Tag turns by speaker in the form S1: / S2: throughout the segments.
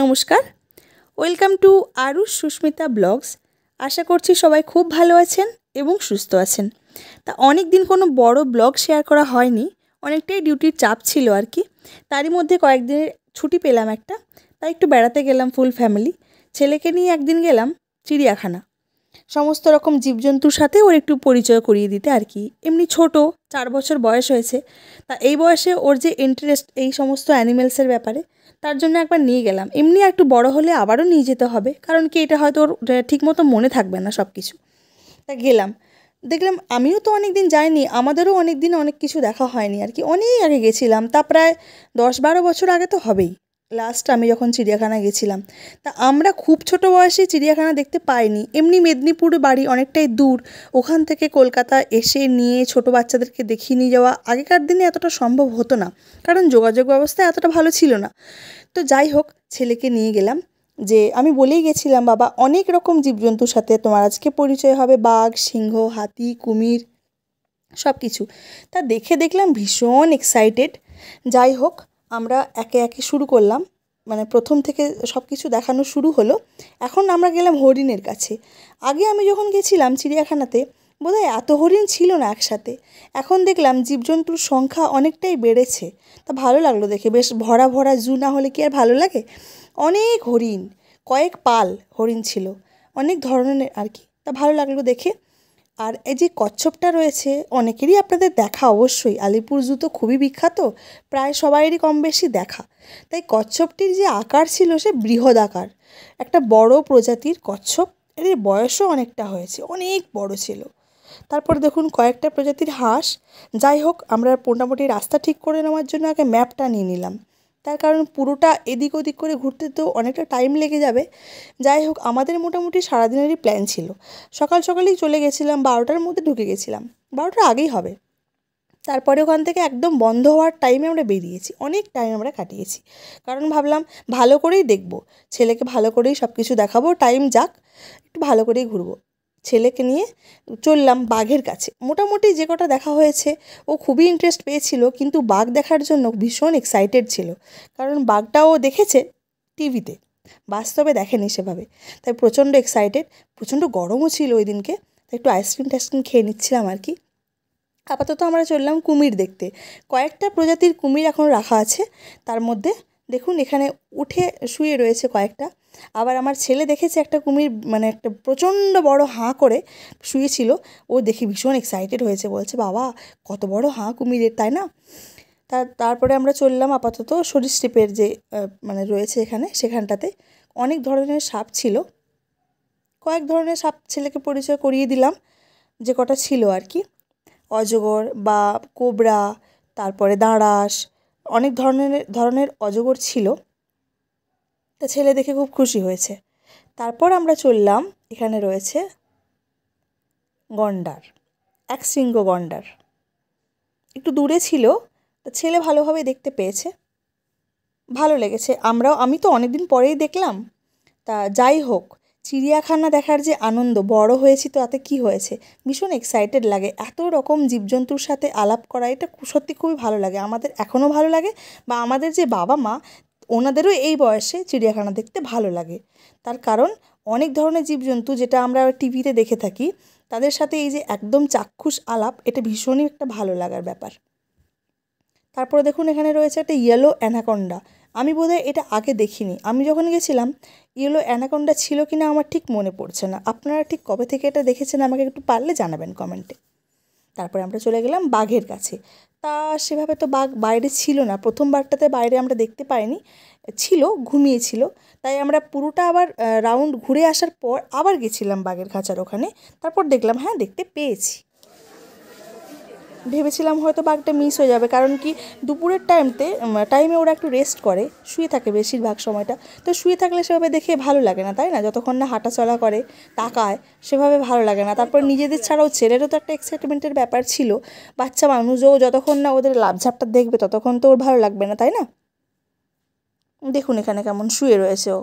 S1: নমস্কার, welcome to Arush Susmita vlogs. আশা করছি সবাই খুব ভালো আছেন এবং সুস্থ আছেন। তা অনেক দিন কোনো বড় ব্লগ শেয়ার করা হয়নি, অনেকটাই ডিউটির চাপ ছিল আর কি। তারই মধ্যে কয়েকদিনের ছুটি পেলাম একটা, তাই একটু বেড়াতে গেলাম ফুল ফ্যামিলি। ছেলেকে নিয়ে একদিন গেলাম চিড়িয়াখানা, সমস্ত রকম জীবজন্তুর সাথে ওর একটু পরিচয় করিয়ে দিতে আর কি। এমনি ছোট 4 বছর বয়স হয়েছে, তা এই বয়সে ওর যে ইন্টারেস্ট এই সমস্ত অ্যানিমেলসের ব্যাপারে, তার জন্য একবার নিয়ে গেলাম। এমনি একটু বড় হলে আবারও নিয়ে যেতে হবে, কারণ কি এটা হয়তো ওর ঠিকমতো মনে থাকবে না সব কিছু। তা গেলাম, দেখলাম আমিও তো অনেক দিন যাইনি, আমাদেরও অনেক দিন অনেক কিছু দেখা হয়নি আর কি। অনেক আগে গেছিলাম, তা প্রায় 10-12 বছর আগে তো হবেই লাস্ট আমি যখন চিড়িয়াখানায় গেছিলাম। তা আমরা খুব ছোট বয়সে চিড়িয়াখানা দেখতে পাইনি। এমনি মেদিনীপুর বাড়ি, অনেকটাই দূর। ওখান থেকে কলকাতা এসে নিয়ে ছোট বাচ্চাদেরকে দেখিয়ে নিয়ে যাওয়া আগেকার দিনে এতটা সম্ভব হতো না, কারণ যোগাযোগ ব্যবস্থা এতটা ভালো ছিল না। তো যাই হোক, ছেলেকে নিয়ে গেলাম। যে আমি বলেই গেছিলাম, বাবা অনেক রকম জীবজন্তুর সাথে তোমার আজকে পরিচয় হবে, বাঘ, সিংহ, হাতি, কুমির, সব কিছু। তা দেখে দেখলাম ভীষণ এক্সাইটেড। যাই হোক, আমরা একে একে শুরু করলাম, মানে প্রথম থেকে সব কিছু দেখানো শুরু হলো। এখন আমরা গেলাম হরিণের কাছে। আগে আমি যখন গেছিলাম চিড়িয়াখানাতে, বোধহয় এত হরিণ ছিল না একসাথে। এখন দেখলাম জীবজন্তুর সংখ্যা অনেকটাই বেড়েছে। তা ভালো লাগলো দেখে, বেশ ভরা ভরা জু না হলে কি আর ভালো লাগে। অনেক হরিণ, কয়েক পাল হরিণ ছিল, অনেক ধরনের আর কি। তা ভালো লাগলো দেখে। আর এই যে কচ্ছপটা রয়েছে, অনেকেরই আপনাদের দেখা অবশ্যই, আলিপুর জু তো খুবই বিখ্যাত, প্রায় সবাইয়েরই কম বেশি দেখা। তাই কচ্ছপটির যে আকার ছিল সে বৃহৎ আকার, একটা বড় প্রজাতির কচ্ছপ। এর বয়সও অনেকটা হয়েছে, অনেক বড় ছিল। তারপরে দেখুন কয়েকটা প্রজাতির হাঁস। যাই হোক, আমরা মোটামুটি রাস্তা ঠিক করে নেওয়ার জন্য আগে ম্যাপটা নিয়ে নিলাম, তার কারণ পুরোটা এদিক ওদিক করে ঘুরতে তো অনেকটা টাইম লেগে যাবে। যাই হোক, আমাদের মোটামুটি সারাদিনেরই প্ল্যান ছিল। সকাল সকালেই চলে গেছিলাম, 12টার মধ্যে ঢুকে গেছিলাম, 12টার আগেই হবে। তারপরে ওখান থেকে একদম বন্ধ হওয়ার টাইমে আমরা বেরিয়েছি, অনেক টাইম আমরা কাটিয়েছি, কারণ ভাবলাম ভালো করেই দেখব, ছেলেকে ভালো করেই সব কিছু দেখাবো, টাইম যাক, একটু ভালো করেই ঘুরবো। ছেলেকে নিয়ে চললাম বাঘের কাছে। মোটামুটি যে কটা দেখা হয়েছে ও খুবই ইন্টারেস্ট পেয়েছিল, কিন্তু বাঘ দেখার জন্য ভীষণ এক্সাইটেড ছিল, কারণ বাঘটাও দেখেছে টিভিতে, বাস্তবে দেখেনি সেভাবে। তাই প্রচণ্ড এক্সাইটেড, প্রচণ্ড গরমও ছিল ওই দিনকে, তাই একটু আইসক্রিম টাইসক্রিম খেয়ে নিচ্ছিলাম আর কি। আপাতত আমরা চললাম কুমির দেখতে। কয়েকটা প্রজাতির কুমির এখন রাখা আছে, তার মধ্যে দেখুন এখানে উঠে শুয়ে রয়েছে কয়েকটা। আবার আমার ছেলে দেখেছে একটা কুমির, মানে একটা প্রচণ্ড বড় হাঁ করে শুয়েছিল। ও দেখে ভীষণ এক্সাইটেড হয়েছে, বলছে বাবা কত বড় হাঁ কুমিরের, তাই না? তারপরে আমরা চললাম আপাতত সরীসৃপের যে মানে রয়েছে এখানে, সেখানটাতে অনেক ধরনের সাপ ছিল। কয়েক ধরনের সাপ ছেলেকে পরিচয় করিয়ে দিলাম, যে কটা ছিল আর কি। অজগর বা কোবরা, তারপরে দাঁড়াস, অনেক ধরনের অজগর ছিল। তা ছেলে দেখে খুব খুশি হয়েছে। তারপর আমরা চললাম, এখানে রয়েছে গন্ডার, একশৃঙ্গ গন্ডার, একটু দূরে ছিল, তা ছেলে ভালোভাবে দেখতে পেয়েছে, ভালো লেগেছে। আমি তো অনেক দিন পরেই দেখলাম। তা যাই হোক, চিড়িয়াখানা দেখার যে আনন্দ, বড় হয়েছি তো তাতে কি হয়েছে, ভীষণ এক্সাইটেড লাগে। এত রকম জীবজন্তুর সাথে আলাপ করা, এটা সত্যি খুবই ভালো লাগে, আমাদের এখনও ভালো লাগে। বা আমাদের যে বাবা মা, ওনাদেরও এই বয়সে চিড়িয়াখানা দেখতে ভালো লাগে। তার কারণ অনেক ধরনের জীবজন্তু যেটা আমরা টিভিতে দেখে থাকি, তাদের সাথে এই যে একদম চাক্ষুষ আলাপ, এটা ভীষণই একটা ভালো লাগার ব্যাপার। তারপরে দেখুন এখানে রয়েছে একটা ইয়েলো অ্যানাকোন্ডা। আমি বোধহয় এটা আগে দেখিনি, আমি যখন গেছিলাম ইয়েলো অ্যানাকোন্ডা ছিল কি না আমার ঠিক মনে পড়ছে না। আপনারা ঠিক কবে থেকে এটা দেখেছেন আমাকে একটু পারলে জানাবেন কমেন্টে। তারপরে আমরা চলে গেলাম বাঘের কাছে। তা সেভাবে তো বাঘ বাইরে ছিল না, প্রথমবারটাতে বাইরে আমরা দেখতে পাইনি, ছিল ঘুমিয়েছিল। তাই আমরা পুরোটা আবার রাউন্ড ঘুরে আসার পর আবার গেছিলাম বাঘের খাঁচার ওখানে। তারপর দেখলাম হ্যাঁ দেখতে পেয়েছি। ভেবেছিলাম হয়তো বাঘটা মিস হয়ে যাবে, কারণ কি দুপুরের টাইমে ওরা একটু রেস্ট করে, শুয়ে থাকে বেশিরভাগ সময়টা। তো শুয়ে থাকলে সেভাবে দেখে ভালো লাগে না, তাই না? যতক্ষণ না হাঁটাচলা করে, তাকায়, সেভাবে ভালো লাগে না। তারপর নিজেদের ছাড়াও ছেলেরও তো একটা এক্সাইটমেন্টের ব্যাপার ছিল, বাচ্চা মানুষও যতক্ষণ না ওদের লাফঝাপটা দেখবে ততক্ষণ তো ওর ভালো লাগবে না, তাই না? দেখুন এখানে কেমন শুয়ে রয়েছে ও,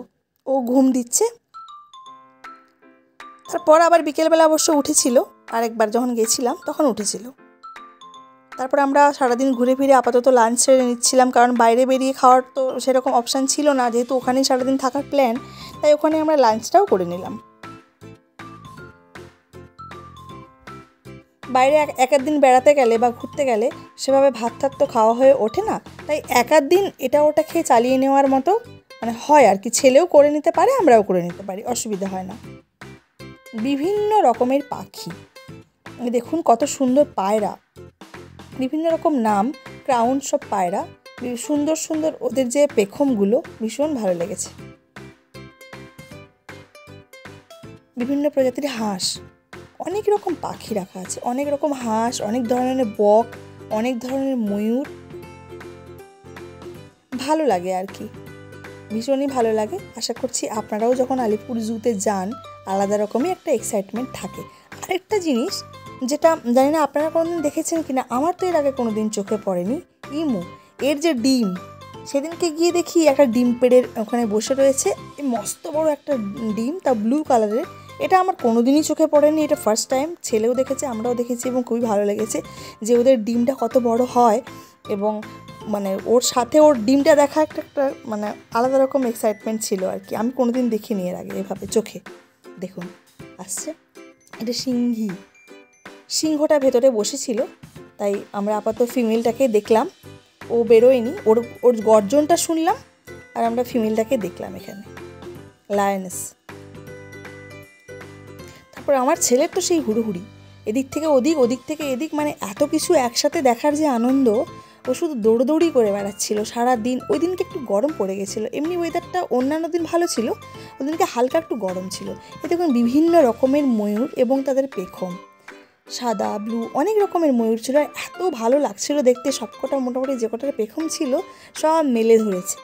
S1: ও ঘুম দিচ্ছে। তারপর আবার বিকেলবেলা অবশ্য উঠেছিল, আরেকবার যখন গেছিলাম তখন উঠেছিল। তারপর আমরা সারাদিন ঘুরে ফিরে আপাতত লাঞ্চ সেরে নিচ্ছিলাম, কারণ বাইরে বেরিয়ে খাওয়ার তো সেরকম অপশান ছিল না, যেহেতু ওখানেই সারাদিন থাকার প্ল্যান, তাই ওখানে আমরা লাঞ্চটাও করে নিলাম। বাইরে এক দিন বেড়াতে গেলে বা ঘুরতে গেলে সেভাবে ভাত টাত তো খাওয়া হয়ে ওঠে না, তাই এক দিন এটা ওটা খেয়ে চালিয়ে নেওয়ার মতো মানে হয় আর কি। ছেলেও করে নিতে পারে, আমরাও করে নিতে পারি, অসুবিধা হয় না। বিভিন্ন রকমের পাখি দেখুন, কত সুন্দর পায়রা, বিভিন্ন রকম নাম, ক্রাউন সব পায়রা, সুন্দর সুন্দর ওদের যে পেখমগুলো ভীষণ ভালো লেগেছে। বিভিন্ন প্রজাতির হাঁস, অনেক রকম পাখি রাখা আছে, অনেক রকম হাঁস, অনেক ধরনের বক, অনেক ধরনের ময়ূর, ভালো লাগে আর কি, ভীষণই ভালো লাগে। আশা করছি আপনারাও যখন আলিপুর জুতে যান আলাদা রকমই একটা এক্সাইটমেন্ট থাকে। আরেকটা জিনিস যেটা জানি না আপনারা কোনোদিন দেখেছেন কিনা, আমার তো এর আগে কোনোদিন চোখে পড়েনি, ইমু, এর যে ডিম, সেদিনকে গিয়ে দেখি একটা ডিম পেড়ের ওখানে বসে রয়েছে, মস্ত বড় একটা ডিম, তা ব্লু কালারের। এটা আমার কোনোদিনই চোখে পড়েনি, এটা ফার্স্ট টাইম। ছেলেও দেখেছে, আমরাও দেখেছি, এবং খুবই ভালো লেগেছে যে ওদের ডিমটা কত বড় হয়, এবং মানে ওর সাথে ওর ডিমটা দেখা একটা মানে আলাদা রকম এক্সাইটমেন্ট ছিল আর কি। আমি কোনোদিন দেখিনি এর আগে এভাবে চোখে। দেখুন আসছে, এটা সিংহটা ভেতরে বসেছিল, তাই আমরা আপাতত ফিমেলটাকে দেখলাম, ও বেরোয়নি, ওর গর্জনটা শুনলাম আর আমরা ফিমেলটাকে দেখলাম এখানে, লায়নেস। তারপর আমার ছেলের তো সেই হুড়োহুড়ি, এদিক থেকে ওদিক, ওদিক থেকে এদিক, মানে এত কিছু একসাথে দেখার যে আনন্দ, ও শুধু দৌড়দৌড়ি করে বেড়াচ্ছিল সারা দিন। ওই দিনকে একটু গরম পড়ে গেছিলো, এমনি ওয়েদারটা অন্যান্য দিন ভালো ছিল, ওই দিনকে হালকা একটু গরম ছিল। এ দেখুন বিভিন্ন রকমের ময়ূর এবং তাদের পেখম, সাদা ব্লু অনেক রকমের ময়ূর ছিল, আর এত ভালো লাগছিল দেখতে। সবকটা মোটামুটি যে কটার পেখম ছিল সব মেলে ধরেছে,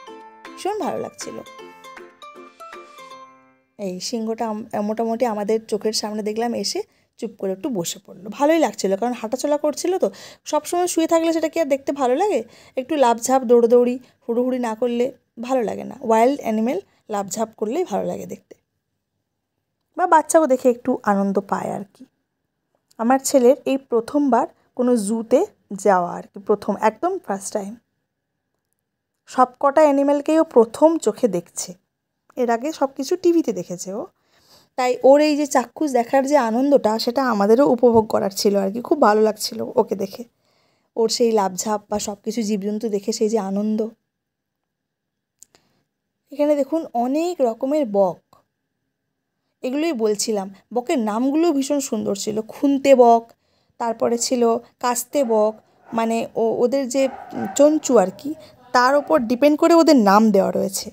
S1: ভীষণ ভালো লাগছিল। এই সিংহটা মোটামুটি আমাদের চোখের সামনে দেখলাম এসে চুপ করে একটু বসে পড়লো, ভালোই লাগছিলো, কারণ হাঁটাচলা করছিল তো। সবসময় শুয়ে থাকলে সেটা কি আর দেখতে ভালো লাগে? একটু লাফঝাপ দৌড়োদৌড়ি হুড়োহুড়ি না করলে ভালো লাগে না। ওয়াইল্ড অ্যানিমেল লাফঝাপ করলেই ভালো লাগে দেখতে, বা বাচ্চাও দেখে একটু আনন্দ পায় আর কি। আমার ছেলের এই প্রথমবার কোনো জুতে যাওয়া আর কি, প্রথম, একদম ফার্স্ট টাইম। সব কটা অ্যানিমেলকেই ও প্রথম চোখে দেখছে, এর আগে সব কিছু টিভিতে দেখেছে ও, তাই ওর এই যে চাক্ষুষ দেখার যে আনন্দটা, সেটা আমাদেরও উপভোগ করার ছিল আর কি। খুব ভালো লাগছিল ওকে দেখে, ওর সেই লাফঝাপ বা সব কিছু জীবজন্তু দেখে সেই যে আনন্দ। এখানে দেখুন অনেক রকমের বক, এগুলোই বলছিলাম, বকের নামগুলো ভীষণ সুন্দর ছিল। খুন্তে বক, তারপরে ছিল কাস্তে বক, মানে ওদের যে চঞ্চু আর কি, তার ওপর ডিপেন্ড করে ওদের নাম দেওয়া রয়েছে।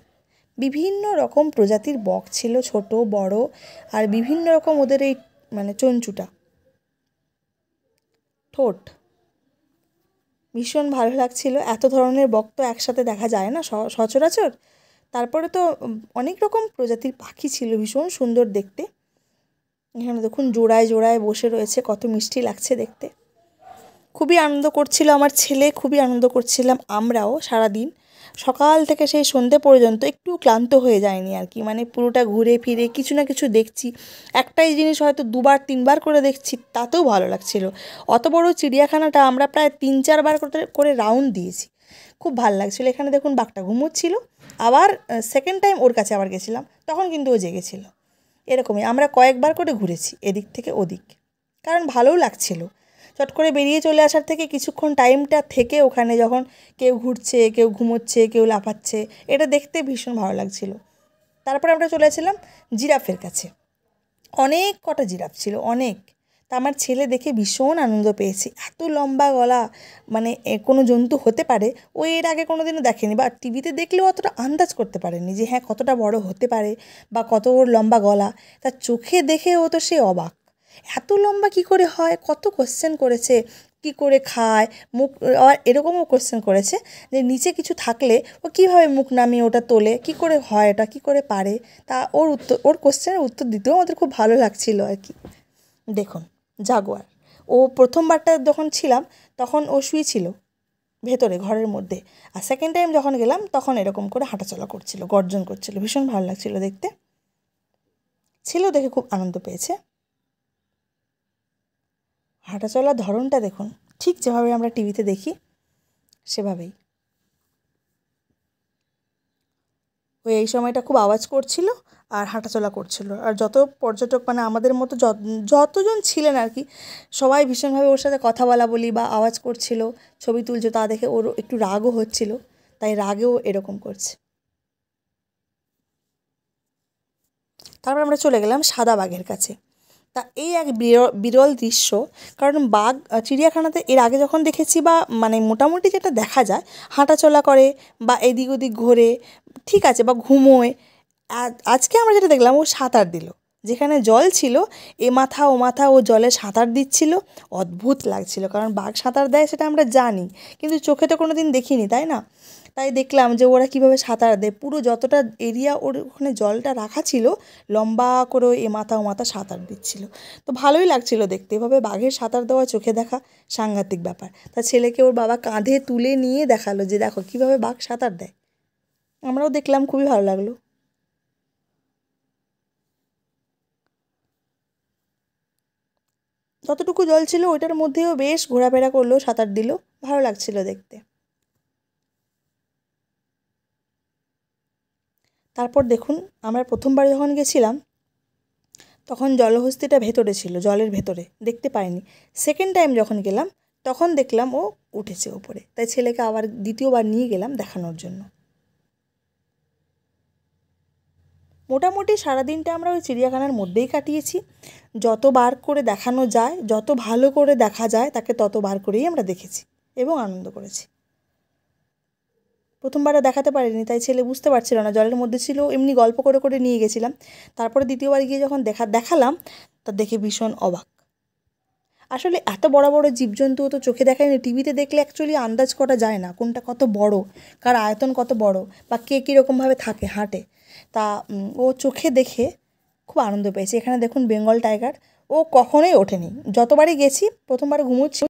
S1: বিভিন্ন রকম প্রজাতির বক ছিল, ছোট বড়, আর বিভিন্ন রকম ওদের এই মানে চঞ্চুটা, ঠোঁট, ভীষণ ভালো লাগছিল। এত ধরনের বক তো একসাথে দেখা যায় না সচরাচর। তারপরে তো অনেক রকম প্রজাতির পাখি ছিল, ভীষণ সুন্দর দেখতে। এখানে দেখুন জোড়ায় জোড়ায় বসে রয়েছে, কত মিষ্টি লাগছে দেখতে। খুবই আনন্দ করছিল আমার ছেলে, খুবই আনন্দ করছিলাম আমরাও। সারাদিন সকাল থেকে সেই সন্ধে পর্যন্ত একটু ক্লান্ত হয়ে যায়নি আর কি, মানে পুরোটা ঘুরে ফিরে কিছু না কিছু দেখছি। একটাই জিনিস হয়তো দুবার তিনবার করে দেখছি, তাতেও ভালো লাগছিল। অত বড় চিড়িয়াখানাটা আমরা প্রায় 3-4 বার করে রাউন্ড দিয়েছি, খুব ভালো লাগছিলো। এখানে দেখুন বাঘটা ঘুমোচ্ছিল, আবার সেকেন্ড টাইম ওর কাছে আবার গেছিলাম, তখন কিন্তু ও জেগেছিল। এরকমই আমরা কয়েকবার করে ঘুরেছি এদিক থেকে ওদিক, কারণ ভালোও লাগছিল। চট করে বেরিয়ে চলে আসার থেকে কিছুক্ষণ টাইমটা থেকে ওখানে যখন কেউ ঘুরছে, কেউ ঘুমোচ্ছে, কেউ লাফাচ্ছে, এটা দেখতে ভীষণ ভালো লাগছিল। তারপর আমরা চলেছিলাম জিরাফের কাছে, অনেক কটা জিরাফ ছিল, অনেক। তা আমার ছেলে দেখে ভীষণ আনন্দ পেয়েছে, এত লম্বা গলা, মানে কোনো জন্তু হতে পারে ও এর আগে কোনো দিনও দেখেনি, বা টিভিতে দেখলেও অতটা আন্দাজ করতে পারেনি যে হ্যাঁ কতটা বড় হতে পারে বা কত ওর লম্বা গলা। তার চোখে দেখে ও তো সে অবাক, এত লম্বা কী করে হয়, কত কোশ্চেন করেছে, কি করে খায়, মুখ, আর এরকমও কোশ্চেন করেছে যে নিচে কিছু থাকলে ও কীভাবে মুখ নামিয়ে ওটা তোলে, কি করে হয় এটা, কি করে পারে। তা ওর কোশ্চেনের উত্তর দিতেও আমাদের খুব ভালো লাগছিল আর কি। দেখুন জাগুয়ার, ও প্রথমবারটা যখন ছিলাম তখন ও শুয়েছিল ভেতরে ঘরের মধ্যে, আর সেকেন্ড টাইম যখন গেলাম তখন এরকম করে হাঁটাচলা করছিল, গর্জন করছিল, ভীষণ ভালো লাগছিল দেখতে। ছেলেও দেখে খুব আনন্দ পেয়েছে। হাঁটাচলার ধরনটা দেখুন, ঠিক যেভাবে আমরা টিভিতে দেখি সেভাবেই। ওই এই সময়টা খুব আওয়াজ করছিল আর হাঁটাচলা করছিল, আর যত পর্যটক মানে আমাদের মতো যতজন ছিলেন আর কি, সবাই ভীষণভাবে ওর সাথে কথা বলা বলি বা আওয়াজ করছিল, ছবি তুলছে, তা দেখে ওর একটু রাগও হচ্ছিল, তাই রাগেও এরকম করছে। তারপর আমরা চলে গেলাম সাদা বাঘের কাছে। তা এই এক বিরল দৃশ্য, কারণ বাঘ চিড়িয়াখানাতে এর আগে যখন দেখেছি বা মানে মোটামুটি যেটা দেখা যায়, হাঁটাচলা করে বা এদিক ওদিক ঘোরে, ঠিক আছে, বা ঘুমোয়। আজকে আমরা যেটা দেখলাম, ও সাঁতার দিল, যেখানে জল ছিল এ মাথা ও মাথা ও জলে সাঁতার দিচ্ছিল। অদ্ভুত লাগছিল, কারণ বাঘ সাঁতার দেয় সেটা আমরা জানি, কিন্তু চোখে তো কোনো দিন দেখিনি, তাই না? তাই দেখলাম যে ওরা কীভাবে সাঁতার দেয়, পুরো যতটা এরিয়া ওর ওখানে জলটা রাখা ছিল, লম্বা করে এ মাথা ও মাথা সাঁতার দিচ্ছিল। তো ভালোই লাগছিল দেখতে, এভাবে বাঘের সাঁতার দেওয়া চোখে দেখা সাংঘাতিক ব্যাপার। তার ছেলেকে ওর বাবা কাঁধে তুলে নিয়ে দেখালো যে দেখো কীভাবে বাঘ সাঁতার দেয়। আমরাও দেখলাম, খুবই ভালো লাগলো। যতটুকু জল ছিল ওইটার মধ্যেও বেশ ঘোরাফেরা করলো, সাঁতার দিল, ভালো লাগছিল দেখতে। তারপর দেখুন, আমরা প্রথমবার যখন গেছিলাম তখন জলহস্তিটা ভেতরে ছিল, জলের ভেতরে দেখতে পাইনি। সেকেন্ড টাইম যখন গেলাম তখন দেখলাম ও উঠেছে ওপরে, তাই ছেলেকে আবার দ্বিতীয়বার নিয়ে গেলাম দেখানোর জন্য। মোটামুটি সারাদিনটা আমরা ওই চিড়িয়াখানার মধ্যেই কাটিয়েছি। যত বার করে দেখানো যায়, যত ভালো করে দেখা যায় তাকে তত বার করেই আমরা দেখেছি এবং আনন্দ করেছি। প্রথমবারে দেখাতে পারিনি, তাই ছেলে বুঝতে পারছিল না, জলের মধ্যে ছিল, এমনি গল্প করে করে নিয়ে গেছিলাম। তারপরে দ্বিতীয়বার গিয়ে যখন দেখালাম, তা দেখে ভীষণ অবাক। আসলে এত বড় বড় জীবজন্তুও তো চোখে দেখায় না, টিভিতে দেখলে অ্যাকচুয়ালি আন্দাজ করা যায় না কোনটা কত বড়, কার আয়তন কত বড়, বা কে কীরকমভাবে থাকে হাঁটে। তা ও চোখে দেখে খুব আনন্দ পেয়েছে। এখানে দেখুন বেঙ্গল টাইগার, ও কখনোই ওঠেনি, যতবারই গেছি, প্রথমবার ঘুমোচ্ছি